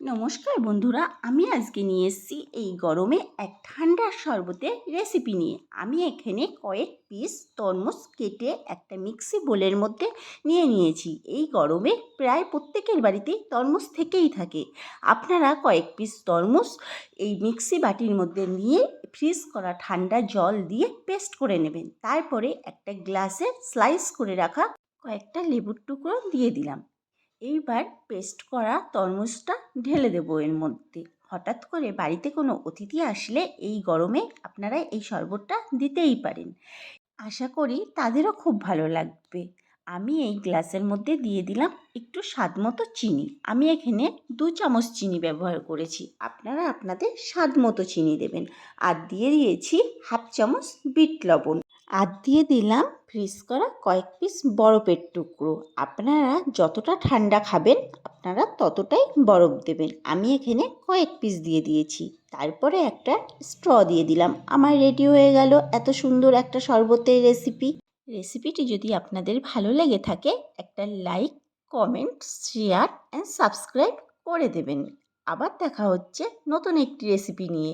নমস্কার বন্ধুরা, আমি আজকে নিয়ে এসেছি এই গরমে এক ঠান্ডার শরবতের রেসিপি নিয়ে। আমি এখানে কয়েক পিস তরমুজ কেটে একটা মিক্সি বোলের মধ্যে নিয়ে নিয়েছি। এই গরমে প্রায় প্রত্যেকের বাড়িতেই তরমুজ থেকেই থাকে। আপনারা কয়েক পিস তরমুজ এই মিক্সি বাটির মধ্যে নিয়ে ফ্রিজ করা ঠান্ডা জল দিয়ে পেস্ট করে নেবেন। তারপরে একটা গ্লাসে স্লাইস করে রাখা কয়েকটা লেবুর টুকরো দিয়ে দিলাম। এইবার পেস্ট করা তরমুজটা ঢেলে দেবো এর মধ্যে। হঠাৎ করে বাড়িতে কোনো অতিথি আসলে এই গরমে আপনারা এই শরবতটা দিতেই পারেন। আশা করি তাদেরও খুব ভালো লাগবে। আমি এই গ্লাসের মধ্যে দিয়ে দিলাম একটু স্বাদ মতো চিনি। আমি এখানে 2 চামচ চিনি ব্যবহার করেছি। আপনারা আপনাদের স্বাদ মতো চিনি দেবেন। আর দিয়ে দিয়েছি হাফ চামচ বিট লবণ। আর দিয়ে দিলাম ফ্রিজ করা কয়েক পিস বরফের টুকরো। আপনারা যতটা ঠান্ডা খাবেন আপনারা ততটাই বরফ দেবেন। আমি এখানে কয়েক পিস দিয়ে দিয়েছি। তারপরে একটা স্ট্র দিয়ে দিলাম। আমার রেডি হয়ে গেল এত সুন্দর একটা শরবতের রেসিপি। রেসিপিটি যদি আপনাদের ভালো লেগে থাকে একটা like, comment, share and subscribe করে দেবেন। আবার দেখা হচ্ছে নতুন একটি রেসিপি নিয়ে।